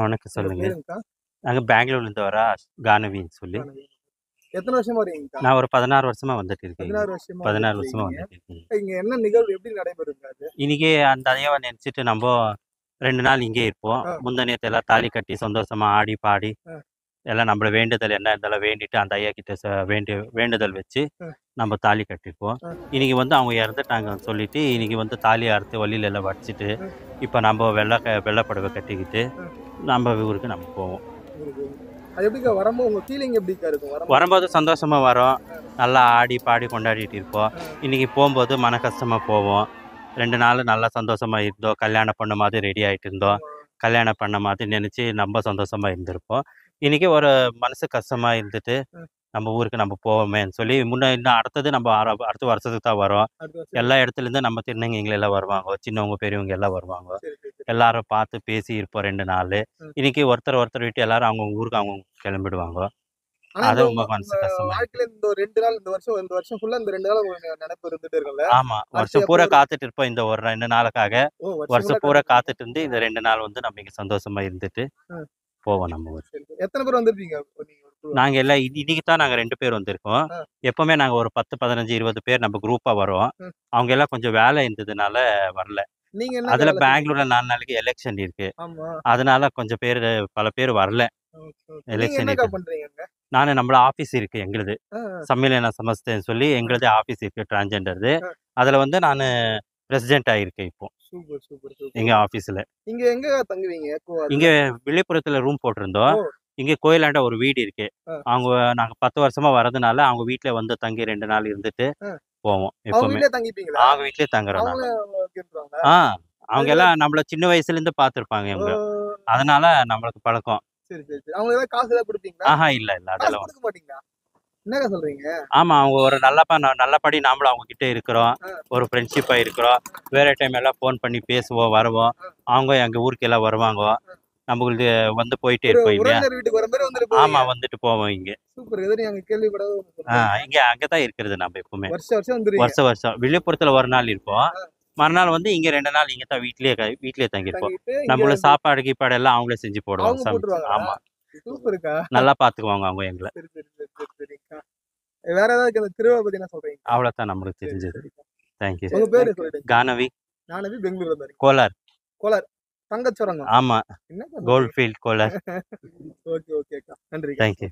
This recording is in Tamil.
வணக்கம் உங்க சொல்லுங்க. பேருங்கக்கா? நாங்க பெங்களூர்லேருந்து வர கானவின்னு சொல்லி. வணக்கம். எத்தன வருஷமா வரீங்கக்கா? நான் ஒரு 16 வருஷமா வந்துட்டு இருக்கேன் இங்க. 16 வருஷமா 16 வந்துட்டு வருஷமா இருக்கீங்க. வந்துட்டு இருக்கேன். இங்க என்ன நிகழ்வு எப்படி நடைபெறுங்க அது? இன்னைக்கு அந்த ஐயாவை நினைச்சிட்டு நம்ப 2 நாள் இங்கே இருப்போம். ஆ, முந்தா நேத்து எல்லாம் தாலி கட்டி சந்தோஷமா ஆடி பாடி ஆ, எல்லாம் நம்மள வேண்டுதல் என்ன இருந்தாலும் வேண்டிட்டு அந்த ஐயா கிட்ட வேண்டுதல் வச்சு ஆ, நம்ம தாலி கட்டிப்போம். ஆ, இன்னைக்கு வந்து அவங்க இறந்துட்டாங்கன்னு சொல்லிட்டு இன்னைக்கு வந்து தாலி அறுத்து வழியில எல்லாம் வடிச்சிட்டு ஆ, இப்போ நம்ம வெள்ளை புடவை கட்டிக்கிட்டு ஆ. நம்ம ஊருக்கு நம்ம போவோம். உங்களுக்கு அது எப்படிக்கா வரும்போது உங்க ஃபீலிங் எப்படிக்கா இருக்கும்? வரும்போது வரும்போது சந்தோஷமா வரோம். ஆ, நல்லா ஆடி பாடி கொண்டாடிட்டு இருப்போம். ஆ, இன்னைக்கு போகும்போது மன கஷ்டமா போவோம். 2 நாள் நல்லா சந்தோஷமா இருந்தோம். கல்யாணம் பண்ண மாதிரி ரெடி ஆயிட்டு இருந்தோம். ஆமா. கல்யாணம் பண்ண மாதிரி நினைச்சு நம்ம சந்தோஷமா இருந்திருப்போம். இன்னைக்கு ஒரு மனசு கஷ்டமா இருந்துட்டு, ஆ, நம்ம ஊருக்கு நம்ம போவோமேன்னு சொல்லி இன்னும் அடுத்தது நம்ம அடுத்த வருஷத்துக்கு தான் வரோம். அடுத்த வருஷம் எல்லா இடத்துலேருந்து நம்ம திருநங்கைங்க எல்லாம் வருவாங்க. சின்னவங்க, பெரியவங்க எல்லாம் வருவாங்க. சரி, சரி, சரி. எல்லாரும் பார்த்து பேசி இருப்போம் 2 நாளு. ம். இன்னைக்கு ஒருத்தர் விட்டு எல்லாரும் அவங்கவங்க ஊருக்கு அவங்கவங்க கிளம்பிடுவாங்க. ஆனா அது இந்த ரொம்ப உங்க மனசு கஷ்டமா இருக்கு. வாழ்க்கையில இந்த ஒரு 2 நாள் இந்த வருஷம் ஃபுல்லா இந்த 2 நாள் உங்களுக்கு நினைப்பு இருந்துட்டே இருக்கும்ல? ஆமா. அடுத்து வருஷம் எப்போ பூரா வரும்? காத்துட்டு இருப்போம் இந்த ஒரு 2 நாளுக்காக. ஓ! வருஷம் ஃபுல்லா வருஷம் பூரா காத்துட்டு இருப்பீங்க. காத்துட்டு இருந்து இந்த 2 நாள் வந்து நம்ம இங்க சந்தோஷமா இருந்துட்டு ம். போவோம் நம்ம ஊருக்கு. சரி, சரி. எத்தன பேர் வந்திருப்பீங்க நீங்க ஒரு குழுவா? நாங்க எல்லாம் இன்னைக்கு தான் நாங்க 2 பேர் வந்திருக்கோம். ஆ, எப்பவுமே நாங்க ஒரு 10, 15, 20 பேர் நம்ம குரூப்பா வரோம். ம். அவங்க எல்லாம் கொஞ்சம் வேலை இருந்ததுனால வரல. நீங்க என்னக்கா அதுல வேலை செஞ்சீங்க? பெங்களூர்ல 4 நாளைக்கு எலெக்ஷன் இருக்கு. ஆமா. அதனால கொஞ்சம் பல பேர் வரல. Okay, okay. நீங்க எலெக்ஷன் என்னக்கா இருக்கு. பண்றீங்க அங்க? நம்மள ஆஃபீஸ் இருக்கு எங்களுது. ஆ, ஆ, சம்மேளன சமஸ்தைன்னு சொல்லி ஆ, எங்களுதே ஆஃபீஸ் இருக்கு டிரான்ஸ்ஜெண்டர்து. ஆ. அதுல வந்து நானு பிரசிடென்ட் ஆயிருக்கேன் இப்போ சூப்பர், சூப்பர், எங்க சூப்பர். ஆஃபீஸ்ல. நீங்க எங்கக்கா தங்குவீங்க? இங்க அதுல? விழுப்புரத்துல ரூம் போட்டிருந்தோம். ஓ! இங்க கோயிலாண்ட ஒரு வீடு இருக்கு. ஆ, நாங்க 10 வருஷமா வரதுனால, அவங்க வீட்ல வந்து தங்கி 2 நாள் இருந்துட்டு ஆ. போவோம் அவங்க எப்பவுமே. வீட்லயே தங்கிப்பீங்களா? அவங்க வீட்லயே தங்குறோம் நாங்க. அவங்களும் உங்களுக்கு இருந்துருவாங்களா? ஆ அவங்க அதுக்கு எல்லாம் நம்மள சின்ன வயசுலேருந்து பார்த்துருப்பாங்க ஓ! இவங்க. அதனால நம்மளுக்கு பழக்கம். சரி, சரி, சரி. அவங்களுக்கு ஏதாவது காசு ஏதாவது குடுப்பீங்களா? இல்ல, இல்ல. காசு அதெல்லாம் குடுக்க மாட்டீங்களா? என்னக்கா சொல்றீங்க? ஆமா. அவங்க ஒரு நல்லபடி நாமளும் அவங்க கிட்ட இருக்கிறோம். ஆ, ஒரு ஃப்ரெண்ட்ஷிப்பா இருக்கிறோம். வேற டைம் எல்லாம் ஃபோன் பண்ணி பேசுவோம், வருவோம். ஆ, அவங்க எங்க ஊருக்கு எல்லாம் வருவாங்க. ஆ. நம்மளுக்கு வந்து போயிட்டே ஒரு இருப்போம் இல்லையா? உறவினர் வீட்டுக்கு வர மாரி வந்துட்டு போவீங்க. ஆமா. வந்துட்டு போவோம் இங்க. சூப்பர். எதிரி அங்க கேள்விப்படாத ஒண்ணு சொல்றீங்க. அங்க தான் இருக்கிறது நம்ம எப்பவுமே. வருஷம் வருஷம் வந்துருவீங்க. வருஷம் விழுப்புரத்துல ஒரு நாள் இருப்போம். ஆ, மறுநாள் வந்து இங்க 2 நாள் இங்க தான் வீட்லயே தங்கியிருப்போம். தங்கிட்டு இங்க நம்மளும் வந்து சாப்பாடு கீப்பாடு எல்லாம் அவங்களே செஞ்சு போடுவாங்க அவங்க சமைச்சு. போட்டுருவாங்களா? ஆமா. சூப்பர்க்கா. நல்லா பார்த்துக்குவாங்க அவங்க எங்கள. சரி, சரி, சரி, சரி, சரிக்கா. வேற ஏதாவது அந்த திருவிழா பத்தி என்ன சொல்றீங்கக்கா? அவ்வளோதான் நம்மளுக்கு சரி, தெரிஞ்சது. சரிக்கா. Thank you. உங்க பேரு சொல்லிடுங்க. கானவி, நானவி பெங்களூர்ல இருக்கேன். கோலார். கோலார். தங்கச்சுரங்கம். ஆமா. என்னக்கா சொல்றீங்க? கோல்ட்ஃபீல்ட் கோலார். ஓகே, ஓகேக்கா. நன்றிக்கா. Thank you.